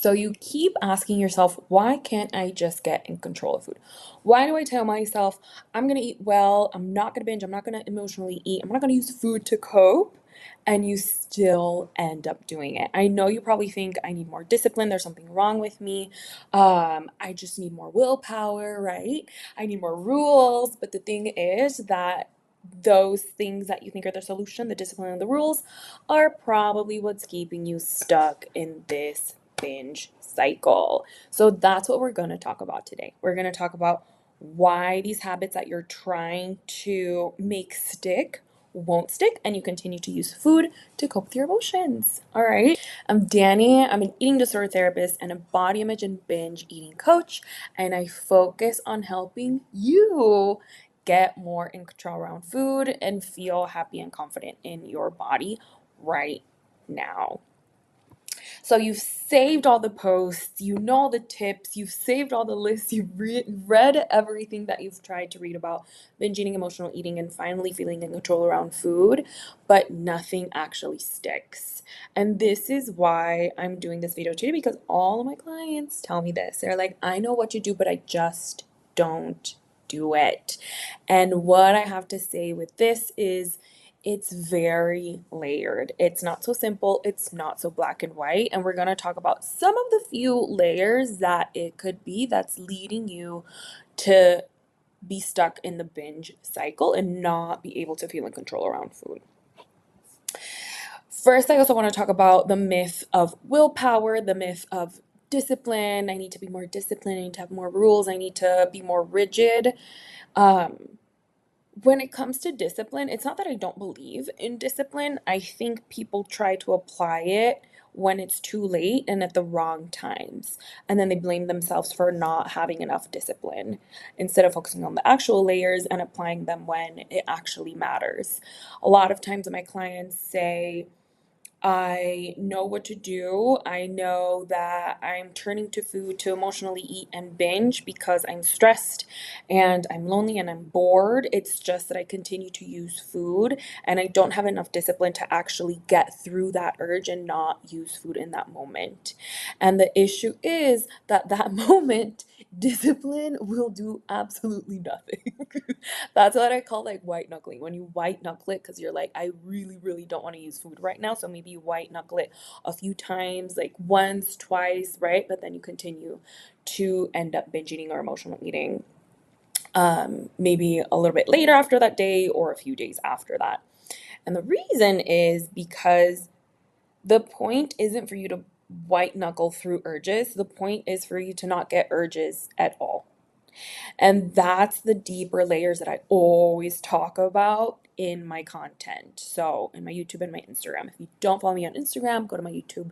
So you keep asking yourself, why can't I just get in control of food? Why do I tell myself I'm going to eat well, I'm not going to binge, I'm not going to emotionally eat, I'm not going to use food to cope, and you still end up doing it? I know you probably think I need more discipline, there's something wrong with me. I just need more willpower, right? I need more rules, but the thing is that those things that you think are the solution, the discipline and the rules, are probably what's keeping you stuck in this binge cycle. So that's what we're going to talk about today. We're going to talk about why these habits that you're trying to make stick won't stick and you continue to use food to cope with your emotions. All right. I'm Danny. I'm an eating disorder therapist and a body image and binge eating coach, and I focus on helping you get more in control around food and feel happy and confident in your body right now. So you've saved all the posts, you know all the tips, you've saved all the lists, you've read everything that you've tried to read about binge eating, emotional eating, and finally feeling in control around food, but nothing actually sticks. And this is why I'm doing this video today, because all of my clients tell me this. They're like, I know what you do, but I just don't do it. And what I have to say with this is, it's very layered. It's not so simple. It's not so black and white. And we're going to talk about some of the few layers that it could be that's leading you to be stuck in the binge cycle and not be able to feel in control around food. First, I also want to talk about the myth of willpower, the myth of discipline. I need to be more disciplined. I need to have more rules. I need to be more rigid. When it comes to discipline, it's not that I don't believe in discipline. I think people try to apply it when it's too late and at the wrong times. And then they blame themselves for not having enough discipline instead of focusing on the actual layers and applying them when it actually matters. A lot of times my clients say, I know what to do. I know that I'm turning to food to emotionally eat and binge because I'm stressed and I'm lonely and I'm bored. It's just that I continue to use food and I don't have enough discipline to actually get through that urge and not use food in that moment. And the issue is that that moment, discipline will do absolutely nothing. That's what I call like white knuckling. When you white knuckle it because you're like, I really, really don't want to use food right now. So maybe you white knuckle it a few times, like once, twice, right? But then you continue to end up binge eating or emotional eating maybe a little bit later after that day or a few days after that. And the reason is because the point isn't for you to white knuckle through urges. The point is for you to not get urges at all. And that's the deeper layers that I always talk about in my content. So in my YouTube and my Instagram. If you don't follow me on Instagram, go to my YouTube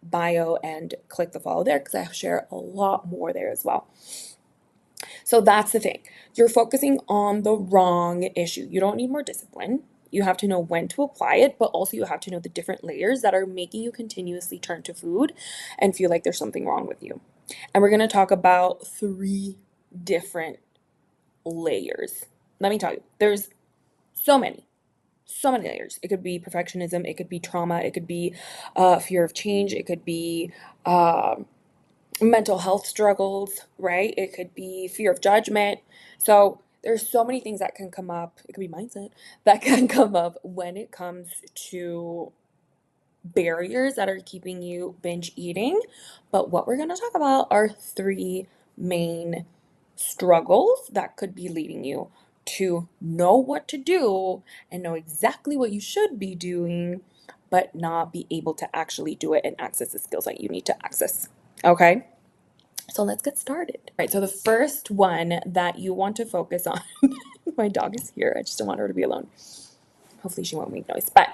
bio and click the follow there because I share a lot more there as well. So that's the thing. You're focusing on the wrong issue. You don't need more discipline. You have to know when to apply it, but also you have to know the different layers that are making you continuously turn to food and feel like there's something wrong with you. And we're going to talk about 3 different layers. Let me tell you, there's so many layers. It could be perfectionism, it could be trauma, it could be fear of change, it could be mental health struggles, right? It could be fear of judgment. So there's so many things that can come up. It could be mindset that can come up when it comes to barriers that are keeping you binge eating. But what we're going to talk about are 3 main struggles that could be leading you to know what to do and know exactly what you should be doing, but not be able to actually do it and access the skills that you need to access. Okay? So let's get started. Right, so the first one that you want to focus on, my dog is here. I just don't want her to be alone. Hopefully she won't make noise. But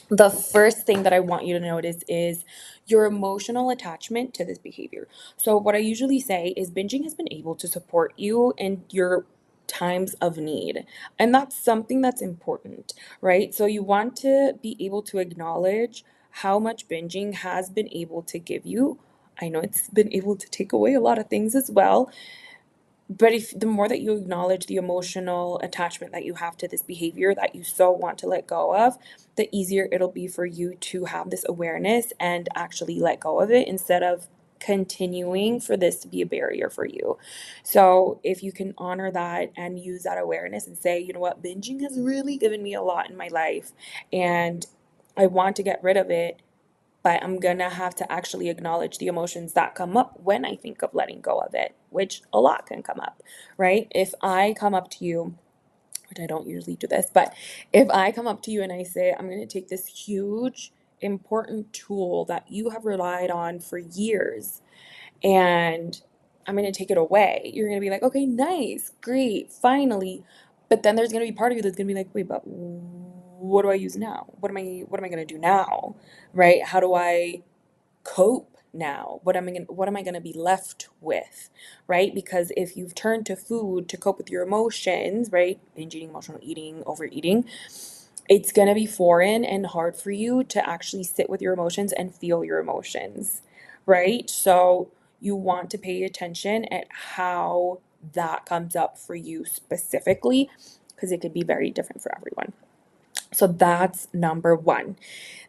the first thing that I want you to notice is your emotional attachment to this behavior. So what I usually say is binging has been able to support you in your times of need. And that's something that's important, right? So you want to be able to acknowledge how much binging has been able to give you. I know it's been able to take away a lot of things as well, But if the more that you acknowledge the emotional attachment that you have to this behavior that you so want to let go of, the easier it'll be for you to have this awareness and actually let go of it instead of continuing for this to be a barrier for you. So if you can honor that and use that awareness and say, you know what, binging has really given me a lot in my life and I want to get rid of it, but I'm gonna have to actually acknowledge the emotions that come up when I think of letting go of it, which a lot can come up, right? If I come up to you, which I don't usually do this, but if I come up to you and I say, I'm gonna take this huge, important tool that you have relied on for years and I'm going to take it away. You're going to be like, okay, nice, great, finally. But then there's going to be part of you that's going to be like, wait, but what do I use now? What am I going to do now? Right? How do I cope now? What am I going to be left with? Right? Because if you've turned to food to cope with your emotions, right? Binge eating, emotional eating, overeating, it's going to be foreign and hard for you to actually sit with your emotions and feel your emotions, right? So you want to pay attention at how that comes up for you specifically because it could be very different for everyone. So that's number one.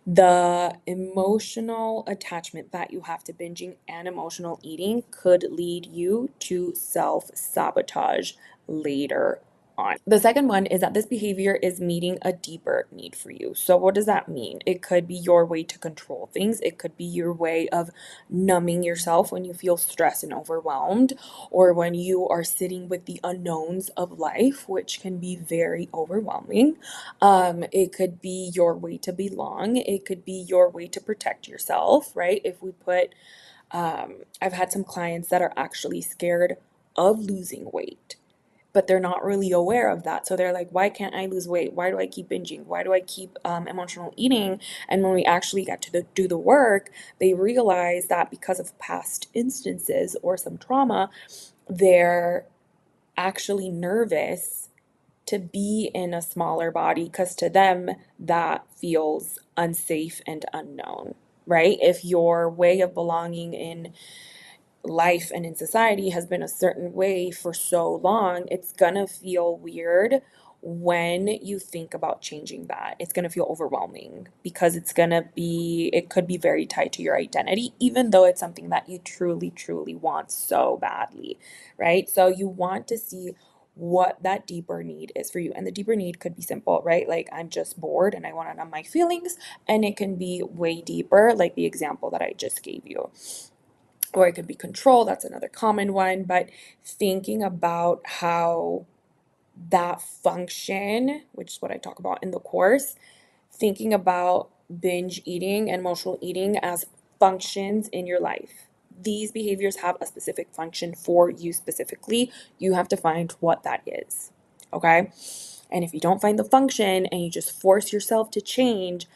The emotional attachment that you have to binging and emotional eating could lead you to self-sabotage later on. The second one is that this behavior is meeting a deeper need for you. So what does that mean? It could be your way to control things. It could be your way of numbing yourself when you feel stressed and overwhelmed, or when you are sitting with the unknowns of life, which can be very overwhelming. It could be your way to belong. It could be your way to protect yourself, right? If we put, I've had some clients that are actually scared of losing weight, but they're not really aware of that. So they're like, why can't I lose weight? Why do I keep binging? Why do I keep emotional eating? And when we actually get to do the work, they realize that because of past instances or some trauma, they're actually nervous to be in a smaller body because to them that feels unsafe and unknown, right? If your way of belonging in life and in society has been a certain way for so long, it's gonna feel weird when you think about changing that. It's gonna feel overwhelming because it could be very tied to your identity, even though it's something that you truly, truly want so badly, right? So you want to see what that deeper need is for you. And the deeper need could be simple, right? Like, I'm just bored and I want to numb my feelings. And it can be way deeper, like the example that I just gave you, or it could be control. That's another common one. But thinking about how that function, which is what I talk about in the course, thinking about binge eating and emotional eating as functions in your life. These behaviors have a specific function for you specifically. You have to find what that is. Okay. And if you don't find the function and you just force yourself to change,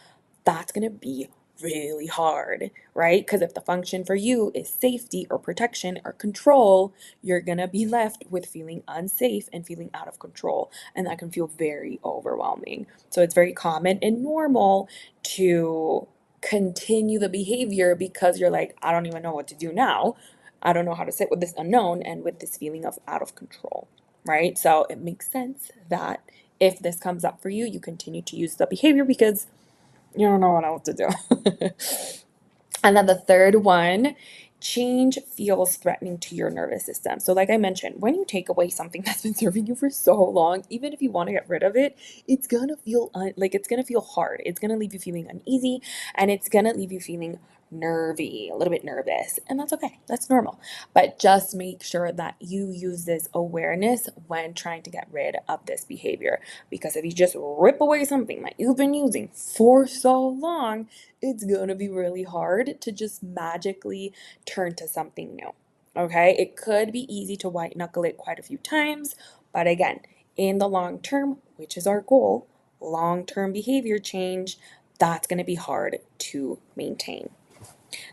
that's going to be really hard, right? Because if the function for you is safety or protection or control, you're going to be left with feeling unsafe and feeling out of control. And that can feel very overwhelming. So it's very common and normal to continue the behavior because you're like, I don't even know what to do now. I don't know how to sit with this unknown and with this feeling of out of control, right? So it makes sense that if this comes up for you, you continue to use the behavior because you don't know what else to do. And then the third one, change feels threatening to your nervous system. So, like I mentioned, when you take away something that's been serving you for so long, even if you want to get rid of it, it's gonna feel it's gonna feel hard. It's gonna leave you feeling uneasy, and it's gonna leave you feeling nervy, a little bit nervous, and that's okay. That's normal. But just make sure that you use this awareness when trying to get rid of this behavior. Because if you just rip away something that you've been using for so long, it's gonna be really hard to just magically turn to something new. Okay, it could be easy to white knuckle it quite a few times, but again, in the long term, which is our goal, long term behavior change, that's gonna be hard to maintain.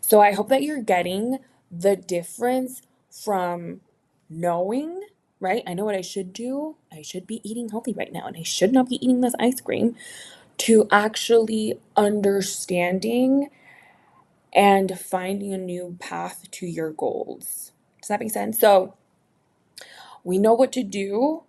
So I hope that you're getting the difference from knowing, right? I know what I should do. I should be eating healthy right now, and I should not be eating this ice cream, to actually understanding and finding a new path to your goals. Does that make sense? So We know what to do,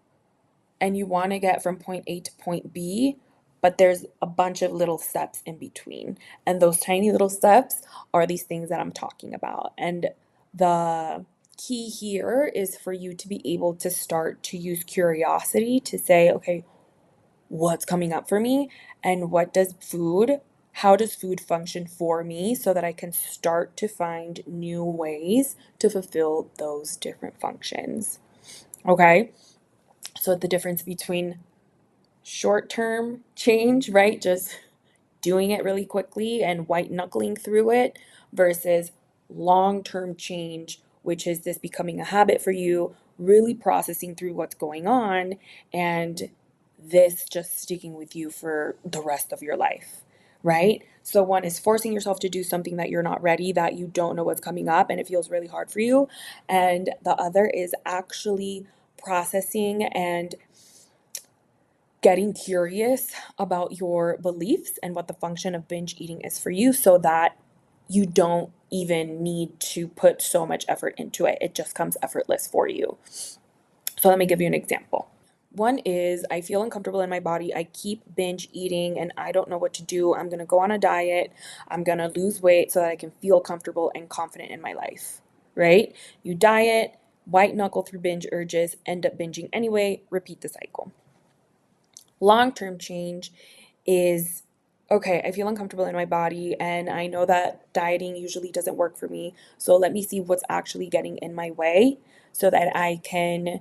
and you want to get from point A to point B, but there's a bunch of little steps in between. And those tiny little steps are these things that I'm talking about. And the key here is for you to be able to start to use curiosity to say, okay, what's coming up for me? And how does food function for me so that I can start to find new ways to fulfill those different functions? Okay? So the difference between short-term change, right? Just doing it really quickly and white knuckling through it versus long-term change, which is this becoming a habit for you, really processing through what's going on, and this just sticking with you for the rest of your life, right? So one is forcing yourself to do something that you're not ready, that you don't know what's coming up, and it feels really hard for you. And the other is actually processing and getting curious about your beliefs and what the function of binge eating is for you so that you don't even need to put so much effort into it. It just comes effortless for you. So let me give you an example. One is I feel uncomfortable in my body. I keep binge eating and I don't know what to do. I'm going to go on a diet. I'm going to lose weight so that I can feel comfortable and confident in my life, right? You diet, white knuckle through binge urges, end up binging anyway, repeat the cycle. Long-term change is, okay, I feel uncomfortable in my body and I know that dieting usually doesn't work for me. So let me see what's actually getting in my way so that I can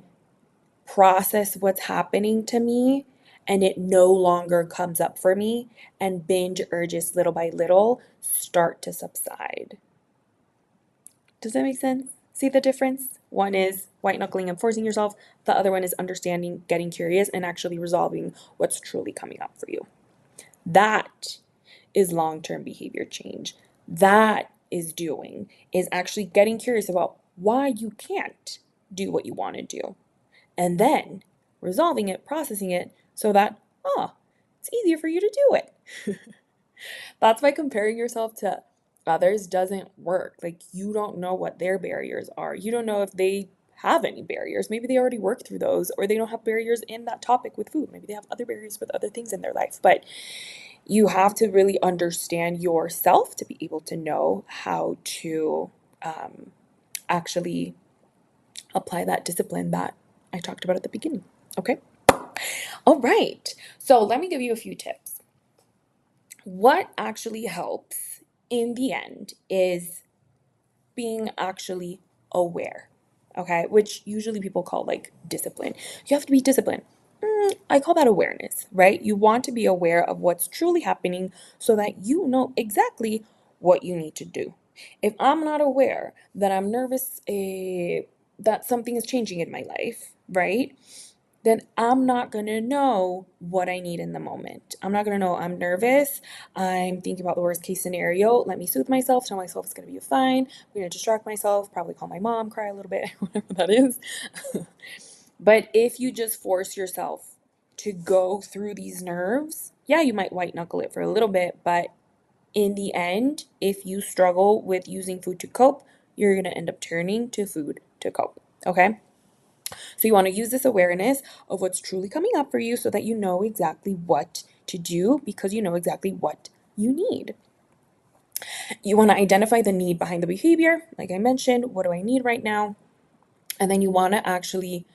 process what's happening to me and it no longer comes up for me, and binge urges little by little start to subside. Does that make sense? See the difference? One is white knuckling and forcing yourself. The other one is understanding, getting curious, and actually resolving what's truly coming up for you. That is long-term behavior change. That is actually getting curious about why you can't do what you want to do. And then resolving it, processing it so that, it's easier for you to do it. That's why comparing yourself to others doesn't work. Like, you don't know what their barriers are. You don't know if they have any barriers. Maybe they already worked through those, or they don't have barriers in that topic with food. Maybe they have other barriers with other things in their life. But you have to really understand yourself to be able to know how to actually apply that discipline that I talked about at the beginning. Okay? All right. So let me give you a few tips. What actually helps in the end is being actually aware, okay? Which usually people call like discipline. You have to be disciplined. I call that awareness, right? You want to be aware of what's truly happening so that you know exactly what you need to do. If I'm not aware that I'm nervous, that something is changing in my life, right? Then I'm not going to know what I need in the moment. I'm not going to know I'm nervous. I'm thinking about the worst case scenario. Let me soothe myself, tell myself it's going to be fine. I'm going to distract myself, probably call my mom, cry a little bit, whatever that is. But if you just force yourself to go through these nerves, yeah, you might white knuckle it for a little bit, but in the end, if you struggle with using food to cope, you're going to end up turning to food to cope. Okay? So you want to use this awareness of what's truly coming up for you so that you know exactly what to do because you know exactly what you need. You want to identify the need behind the behavior. Like I mentioned, what do I need right now? And then you want to actually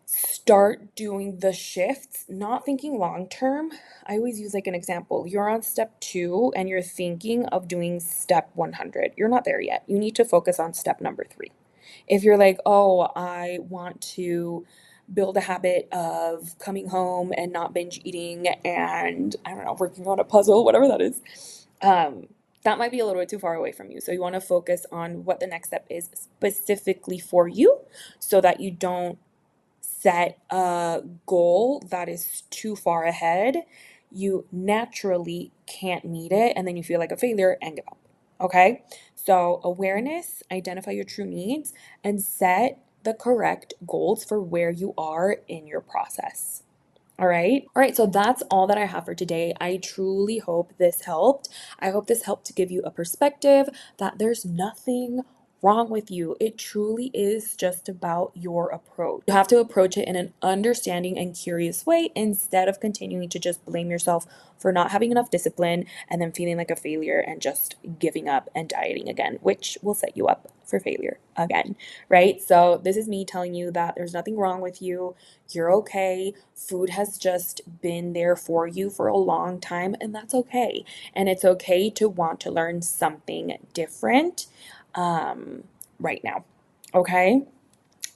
start doing the shifts, not thinking long term. I always use like an example. You're on step 2 and you're thinking of doing step 100. You're not there yet. You need to focus on step number 3. If you're like, oh, I want to build a habit of coming home and not binge eating and, I don't know, working on a puzzle, whatever that is, that might be a little bit too far away from you. So you want to focus on what the next step is specifically for you so that you don't set a goal that is too far ahead. You naturally can't meet it and then you feel like a failure and give up. Okay? So, awareness, identify your true needs, and set the correct goals for where you are in your process. All right. All right. So that's all that I have for today. I truly hope this helped. I hope this helped to give you a perspective that there's nothing wrong with you. It truly is just about your approach. You have to approach it in an understanding and curious way instead of continuing to just blame yourself for not having enough discipline and then feeling like a failure and just giving up and dieting again, which will set you up for failure again, right? So this is me telling you that there's nothing wrong with you. You're okay. Food has just been there for you for a long time, and that's okay. And it's okay to want to learn something different right now. Okay?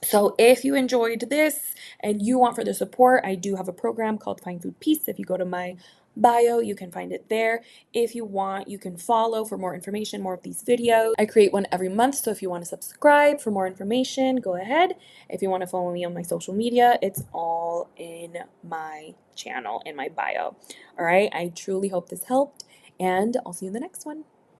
So if you enjoyed this and you want further support, I do have a program called Find Food Peace. If you go to my bio, you can find it there. If you want, you can follow for more information, more of these videos. I create one every month, so if you want to subscribe for more information, go ahead. If you want to follow me on my social media, it's all in my channel, in my bio. All right, I truly hope this helped, and I'll see you in the next one.